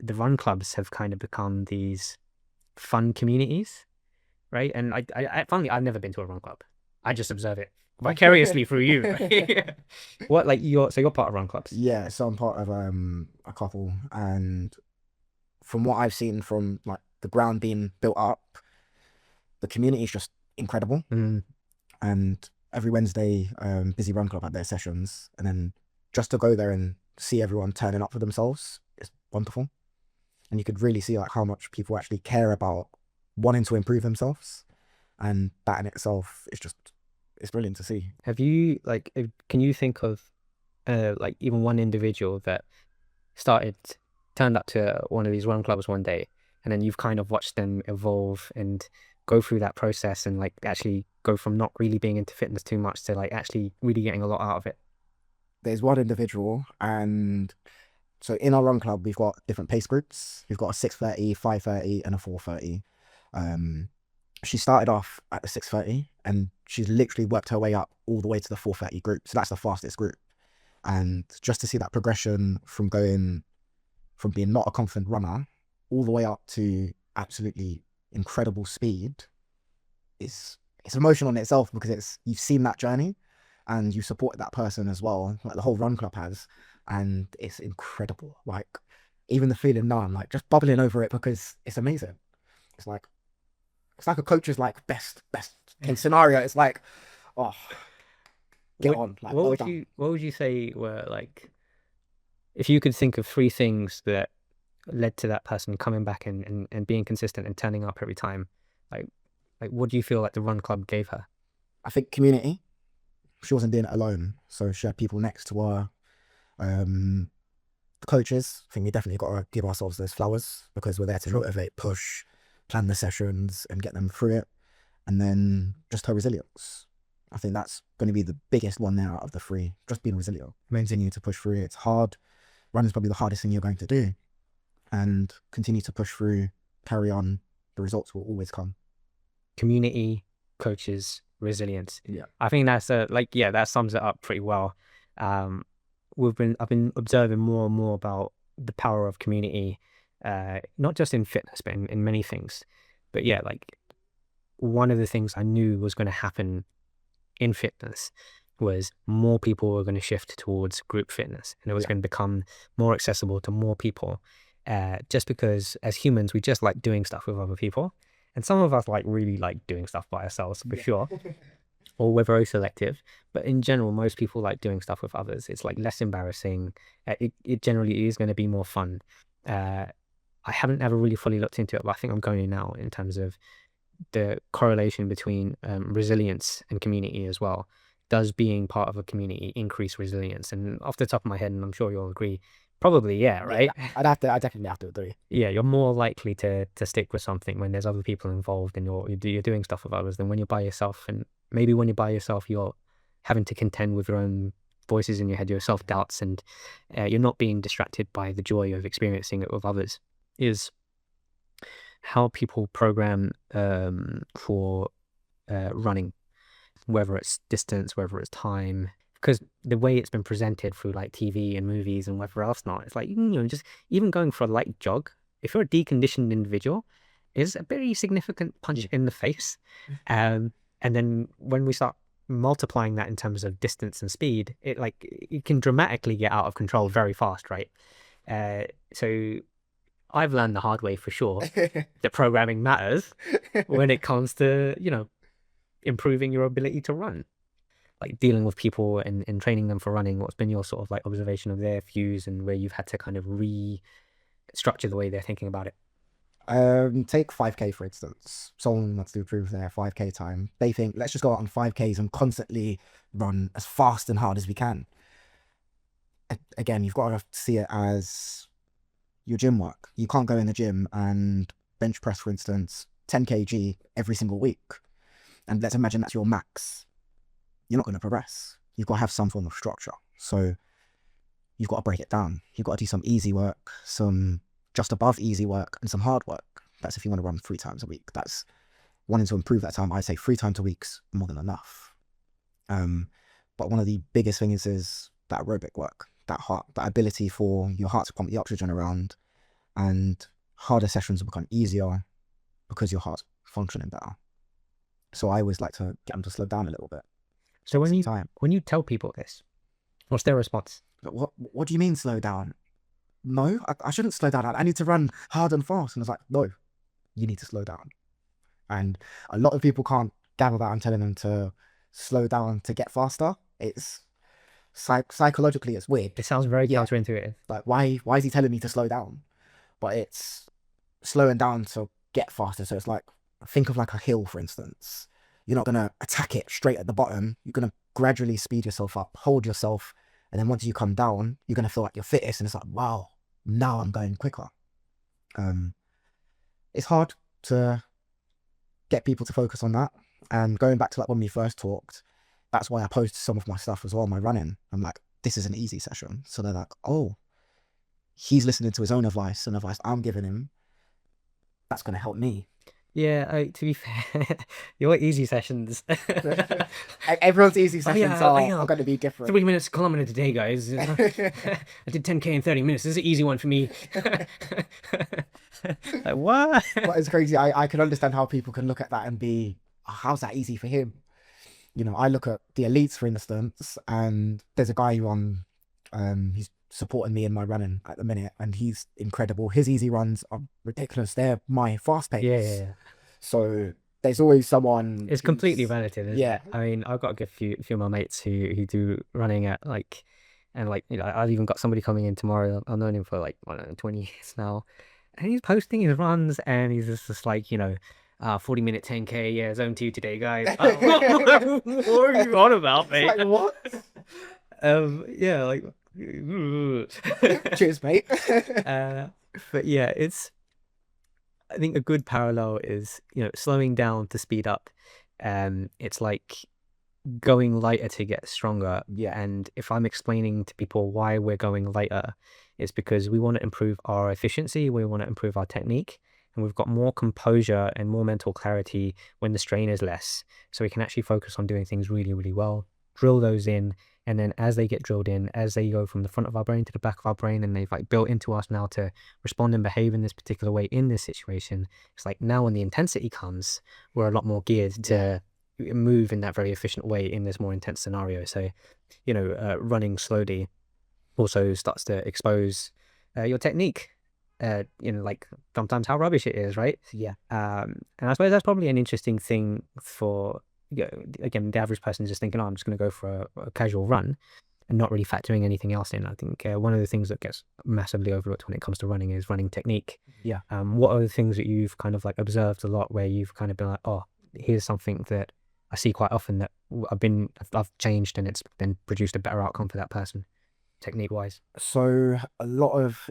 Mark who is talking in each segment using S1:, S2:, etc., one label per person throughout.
S1: the run clubs have kind of become these fun communities, right? And finally, I've never been to a run club. I just observe it vicariously through you, right? What, like, you're part of run clubs?
S2: Yeah, so I'm part of a couple, and from what I've seen from like the ground being built up, the community is just incredible.
S1: Mm.
S2: And every Wednesday, Busy Run Club had their sessions, and then just to go there and see everyone turning up for themselves is wonderful. And you could really see like how much people actually care about wanting to improve themselves, and that in itself is just it's brilliant to see.
S1: Have you like? Can you think of like even one individual that started turned up to one of these run clubs one day, and then you've kind of watched them evolve and go through that process and like actually go from not really being into fitness too much to like actually really getting a lot out of it?
S2: There's one individual, and so in our run club we've got different pace groups. We've got a 6:30, 5:30, and a 4:30. Um, she started off at the 6:30, and she's literally worked her way up all the way to the 4:30 group. So that's the fastest group. And just to see that progression from going from being not a confident runner all the way up to absolutely incredible speed is it's emotional in itself, because it's you've seen that journey and you support that person as well, like the whole run club has, and it's incredible. Like even the feeling now, I'm like just bubbling over it because it's amazing. It's like it's like a coach's like best case scenario. It's like, oh, get
S1: What
S2: on, like
S1: what
S2: well
S1: would
S2: done.
S1: you say were like, if you could think of three things that led to that person coming back and being consistent and turning up every time, like what do you feel like the run club gave her?
S2: I think community. She wasn't doing it alone, so she had people next to her. Um, the coaches, I think we definitely got to give ourselves those flowers, because we're there to motivate, push, plan the sessions, and get them through it. And then just her resilience. I think that's going to be the biggest one there out of the three. Just being resilient, continue to push through. It's hard. Running is probably the hardest thing you're going to do, and continue to push through, carry on. The results will always come.
S1: Community, coaches, resilience.
S2: Yeah.
S1: I think that's a like, yeah, that sums it up pretty well. Um, I've been observing more and more about the power of community, not just in fitness, but in many things. But yeah, like one of the things I knew was going to happen in fitness was more people were going to shift towards group fitness, and it was
S2: Yeah.
S1: going to become more accessible to more people. Just because as humans, we just like doing stuff with other people. And some of us like really like doing stuff by ourselves for
S2: Yeah.
S1: sure, or we're very selective. But in general, most people like doing stuff with others. It's like less embarrassing. It generally is going to be more fun. Uh, I haven't ever really fully looked into it, but I think I'm going to now in terms of the correlation between resilience and community as well. Does being part of a community increase resilience? And off the top of my head, and I'm sure you'll agree, probably yeah,
S2: Yeah,
S1: right?
S2: I definitely have to agree.
S1: Yeah, you're more likely to stick with something when there's other people involved and you're doing stuff with others than when you're by yourself. And maybe when you're by yourself, you're having to contend with your own voices in your head, your self-doubts, and you're not being distracted by the joy of experiencing it with others. Is how people program for running, whether it's distance, whether it's time, because the way it's been presented through like TV and movies and whatever else not, it's like, you know, just even going for a light jog, if you're a deconditioned individual, is a very significant punch
S2: Yeah.
S1: in the face. Um, and then when we start multiplying that in terms of distance and speed, it can dramatically get out of control very fast, right? So I've learned the hard way for sure that programming matters when it comes to, you know, improving your ability to run, like dealing with people and training them for running. What's been your sort of like observation of their views and where you've had to kind of restructure the way they're thinking about it?
S2: Take 5K for instance. Someone wants to improve their 5K time. They think, let's just go out on 5Ks and constantly run as fast and hard as we can. Again, you've got to see it as your gym work. You can't go in the gym and bench press, for instance, 10 kg every single week. And let's imagine that's your max. You're not going to progress. You've got to have some form of structure. So you've got to break it down. You've got to do some easy work, some just above easy work, and some hard work. That's if you want to run 3 times a week. That's wanting to improve that time. I say 3 times a week's more than enough. But one of the biggest things is that aerobic work, that ability for your heart to pump the oxygen around, and harder sessions will become easier because your heart's functioning better. So I always like to get them to slow down a little bit.
S1: So
S2: Take some time.
S1: when you tell people this, what's their response?
S2: But what do you mean slow down? No, I shouldn't slow down. I need to run hard and fast. And I was like, no, you need to slow down. And a lot of people can't gather that I'm telling them to slow down to get faster. It's psychologically, it's weird.
S1: It sounds very
S2: Yeah.
S1: counterintuitive.
S2: Like, why is he telling me to slow down? But it's slowing down to get faster. So it's like, think of like a hill, for instance. You're not going to attack it straight at the bottom. You're going to gradually speed yourself up, hold yourself. And then once you come down, you're going to feel like you're fittest. And it's like, wow, now I'm going quicker. It's hard to get people to focus on that. And going back to like when we first talked, that's why I posted some of my stuff as well, my running. I'm like, this is an easy session. So they're like, oh, he's listening to his own advice and advice I'm giving him. That's going to help me.
S1: Yeah, to be fair, your easy sessions.
S2: Everyone's easy sessions
S1: are
S2: are going to be different.
S1: 3 minutes a kilometer today, guys. I did 10K in 30 minutes. This is an easy one for me. Like, what?
S2: But it's crazy. I can understand how people can look at that and be, oh, how's that easy for him? You know, I look at the elites, for instance, and there's a guy who he's supporting me in my running at the minute, and he's incredible. His easy runs are ridiculous. They're my fast pace.
S1: Yeah.
S2: So there's always someone.
S1: It's completely relative. Isn't
S2: Yeah.
S1: It? I mean, I've got a good few of my mates who do running at like, and like, you know, I've even got somebody coming in tomorrow. I've known him for like, I don't know, 20 years now, and he's posting his runs, and he's just like, you know, 40-minute 10K, yeah, zone 2 today, guys. What are you on about, mate?
S2: Like, what?
S1: Yeah, like,
S2: cheers, mate.
S1: but yeah, I think a good parallel is, you know, slowing down to speed up. It's like going lighter to get stronger.
S2: Yeah.
S1: And if I'm explaining to people why we're going lighter, it's because we want to improve our efficiency, we want to improve our technique, and we've got more composure and more mental clarity when the strain is less. So we can actually focus on doing things really, really well, drill those in, and then as they get drilled in, as they go from the front of our brain to the back of our brain, and they've like built into us now to respond and behave in this particular way in this situation, it's like now when the intensity comes, we're a lot more geared to move in that very efficient way in this more intense scenario. So, you know, running slowly also starts to expose your technique. You know, like sometimes how rubbish it is, right?
S2: Yeah.
S1: And I suppose that's probably an interesting thing for, you know, again, the average person is just thinking, oh, I'm just going to go for a casual run and not really factoring anything else in. I think one of the things that gets massively overlooked when it comes to running is running technique.
S2: Yeah.
S1: What are the things that you've kind of like observed a lot where you've kind of been like, oh, here's something that I see quite often that I've changed and it's then produced a better outcome for that person, technique wise?
S2: So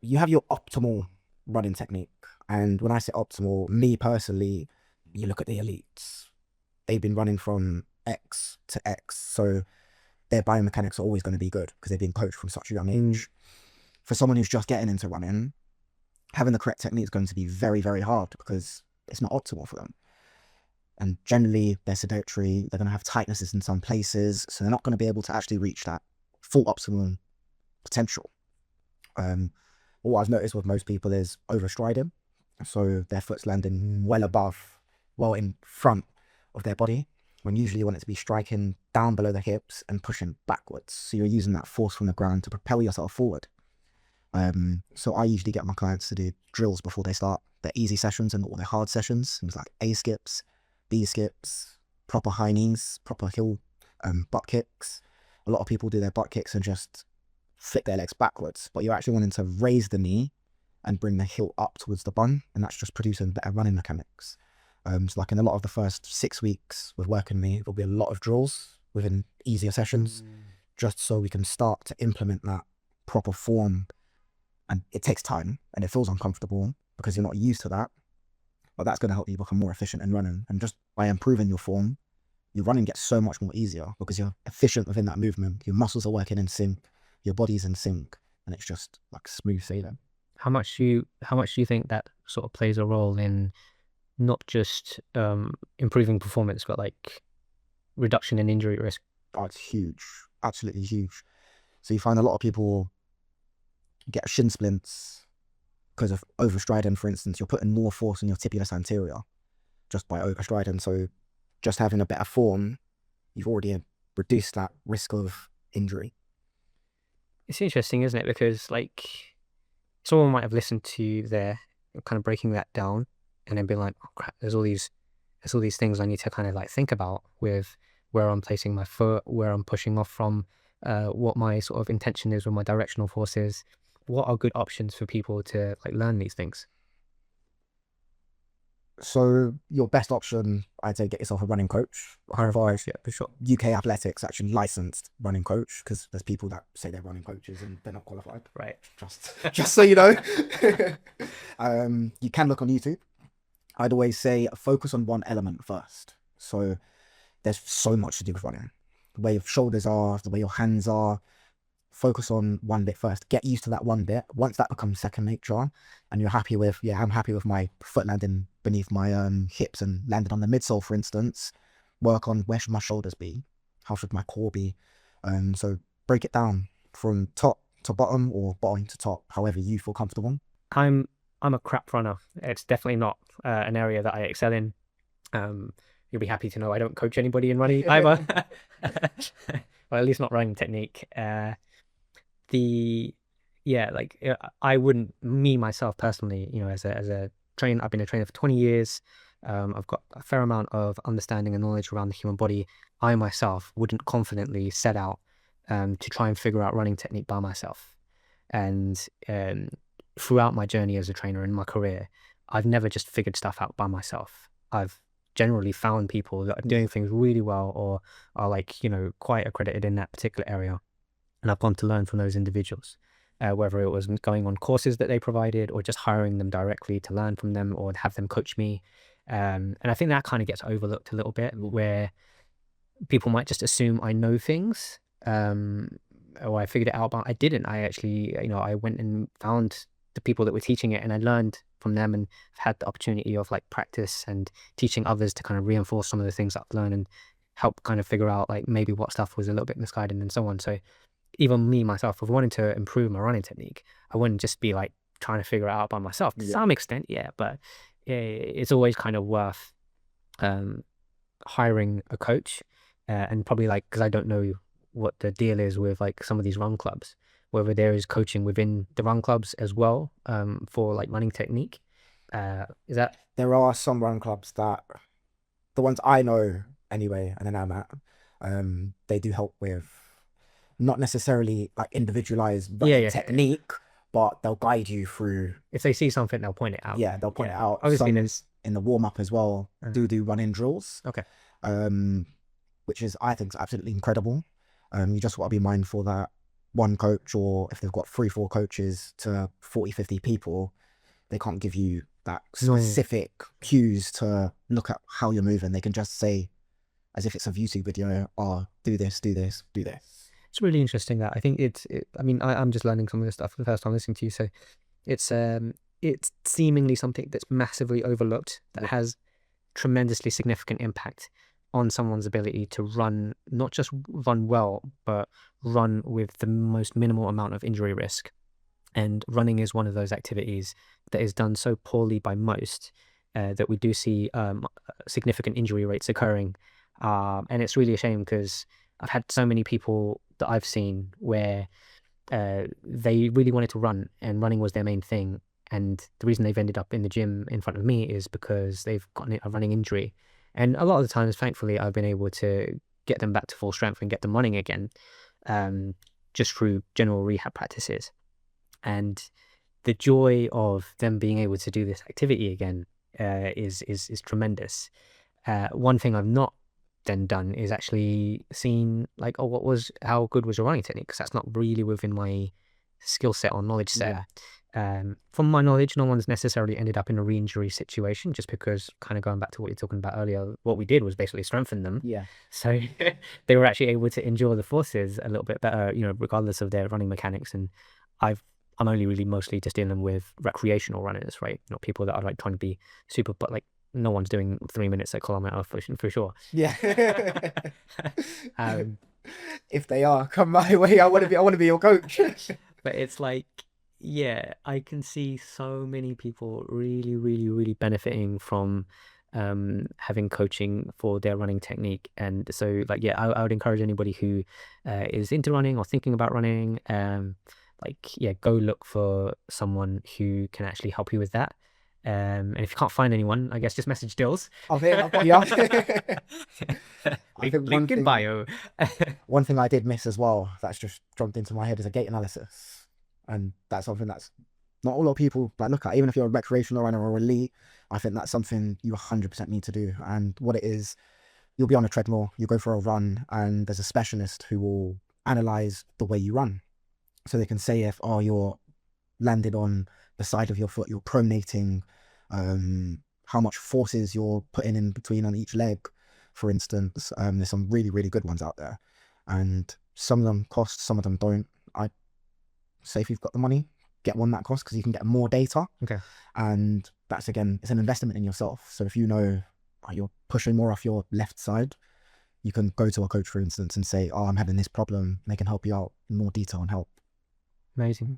S2: you have your optimal running technique. And when I say optimal, me personally, you look at the elites, they've been running from X to X. So their biomechanics are always going to be good because they've been coached from such a young age. For someone who's just getting into running, having the correct technique is going to be very, very hard because it's not optimal for them. And generally they're sedentary, they're going to have tightnesses in some places, so they're not going to be able to actually reach that full optimum potential. What I've noticed with most people is overstriding. So their foot's landing well in front of their body, when usually you want it to be striking down below the hips and pushing backwards. So you're using that force from the ground to propel yourself forward. So I usually get my clients to do drills before they start their easy sessions and all their hard sessions. Things like A skips, B skips, proper high knees, proper heel butt kicks. A lot of people do their butt kicks and just flick their legs backwards, but you're actually wanting to raise the knee and bring the heel up towards the bum, and that's just producing better running mechanics. So like in a lot of the first 6 weeks with working me, there'll be a lot of drills within easier sessions, just so we can start to implement that proper form. And it takes time and it feels uncomfortable because you're not used to that, but that's going to help you become more efficient in running. And just by improving your form, your running gets so much more easier because you're efficient within that movement. Your muscles are working in sync, your body's in sync, and it's just like smooth sailing.
S1: How much do you think that sort of plays a role in not just improving performance, but like reduction in injury risk?
S2: Oh, it's huge, absolutely huge. So you find a lot of people get shin splints because of overstriding, for instance, you're putting more force on your tibialis anterior just by overstriding. So just having a better form, you've already reduced that risk of injury.
S1: It's interesting, isn't it? Because like someone might have listened to you there, kind of breaking that down, and then be like, oh crap, there's all these things I need to kind of like think about with where I'm placing my foot, where I'm pushing off from, what my sort of intention is with my directional forces. What are good options for people to like learn these things?
S2: So your best option, I'd say, get yourself a running coach. However,
S1: Yeah, for sure.
S2: UK Athletics actually licensed running coach, because there's people that say they're running coaches and they're not qualified.
S1: Right.
S2: Just so you know. You can look on YouTube. I'd always say focus on one element first. So there's so much to do with running. The way your shoulders are, the way your hands are. Focus on one bit first. Get used to that one bit. Once that becomes second nature, and you're happy with, yeah, I'm happy with my foot landing beneath my hips and landing on the midsole, for instance. Work on, where should my shoulders be? How should my core be? So break it down from top to bottom, or bottom to top, however you feel comfortable.
S1: I'm a crap runner. It's definitely not an area that I excel in. You'll be happy to know I don't coach anybody in running either. Well, at least not running technique. I wouldn't, me myself personally, as a trainer, I've been a trainer for 20 years. I've got a fair amount of understanding and knowledge around the human body. I myself wouldn't confidently set out to try and figure out running technique by myself. And throughout my journey as a trainer in my career, I've never just figured stuff out by myself. I've generally found people that are doing things really well, or are like, quite accredited in that particular area. And I've gone to learn from those individuals, whether it was going on courses that they provided, or just hiring them directly to learn from them, or have them coach me. And I think that kind of gets overlooked a little bit, where people might just assume I know things, or I figured it out, but I didn't. I actually, I went and found the people that were teaching it, and I learned from them, and had the opportunity of like practice and teaching others to kind of reinforce some of the things I've learned, and help kind of figure out like maybe what stuff was a little bit misguided and so on. So even me myself, if I wanted to improve my running technique, I wouldn't just be like trying to figure it out by myself. To some extent, yeah, but it's always kind of worth hiring a coach, and probably like, because I don't know what the deal is with like some of these run clubs, whether there is coaching within the run clubs as well, for like running technique. Is that
S2: There are some run clubs that, the ones I know anyway, and then I'm at, they do help with not necessarily like individualized running technique, but they'll guide you through.
S1: If they see something, they'll point it out.
S2: Yeah, they'll point it out.
S1: Obviously,
S2: Some
S1: there's
S2: in the warm up as well do running drills.
S1: Okay.
S2: Which is, I think, is absolutely incredible. You just got to be mindful that one coach, or if they've got 3-4 coaches to 40-50 people, they can't give you that specific cues to look at how you're moving. They can just say, as if it's a YouTube video, oh, do this, do this, do this.
S1: It's really interesting that I think I'm just learning some of this stuff for the first time listening to you. So it's seemingly something that's massively overlooked, that has tremendously significant impact on someone's ability to run, not just run well, but run with the most minimal amount of injury risk. And running is one of those activities that is done so poorly by most, that we do see significant injury rates occurring. And it's really a shame, because I've had so many people that I've seen where they really wanted to run, and running was their main thing. And the reason they've ended up in the gym in front of me is because they've gotten a running injury. And a lot of the times, thankfully, I've been able to get them back to full strength and get them running again, just through general rehab practices. And the joy of them being able to do this activity again is tremendous. One thing I've not then done is actually seen like, oh, how good was your running technique? Because that's not really within my skill set or knowledge set. From my knowledge, no one's necessarily ended up in a re-injury situation, just because, kind of going back to what you're talking about earlier, what we did was basically strengthen them. So they were actually able to endure the forces a little bit better, regardless of their running mechanics. And I'm only really mostly just dealing with recreational runners, right? Not people that are like trying to be super, but like no one's doing 3 minutes a kilometer for sure.
S2: Yeah. If they are, come my way. I want to be your coach.
S1: But it's like, yeah, I can see so many people really, really, really benefiting from having coaching for their running technique. And so, like, yeah, I would encourage anybody who is into running or thinking about running, like, yeah, go look for someone who can actually help you with that. And if you can't find anyone, I guess just message Dills.
S2: Okay, I've got you. I think
S1: Link in bio.
S2: one thing I did miss as well that's just jumped into my head is a gait analysis, and that's something that's not a lot of people like look at. Even if you're a recreational runner or elite, I think that's something you 100% need to do. And what it is, you'll be on a treadmill, you go for a run, and there's a specialist who will analyze the way you run. So they can say if, oh, you're landed on the side of your foot, you're pronating, how much forces you're putting in between on each leg, for instance. There's some really, really good ones out there. And some of them cost, some of them don't. I say if you've got the money, get one that costs because you can get more data.
S1: Okay.
S2: And that's, again, it's an investment in yourself. So if you know you're pushing more off your left side, you can go to a coach, for instance, and say, oh, I'm having this problem. They can help you out in more detail and help.
S1: Amazing.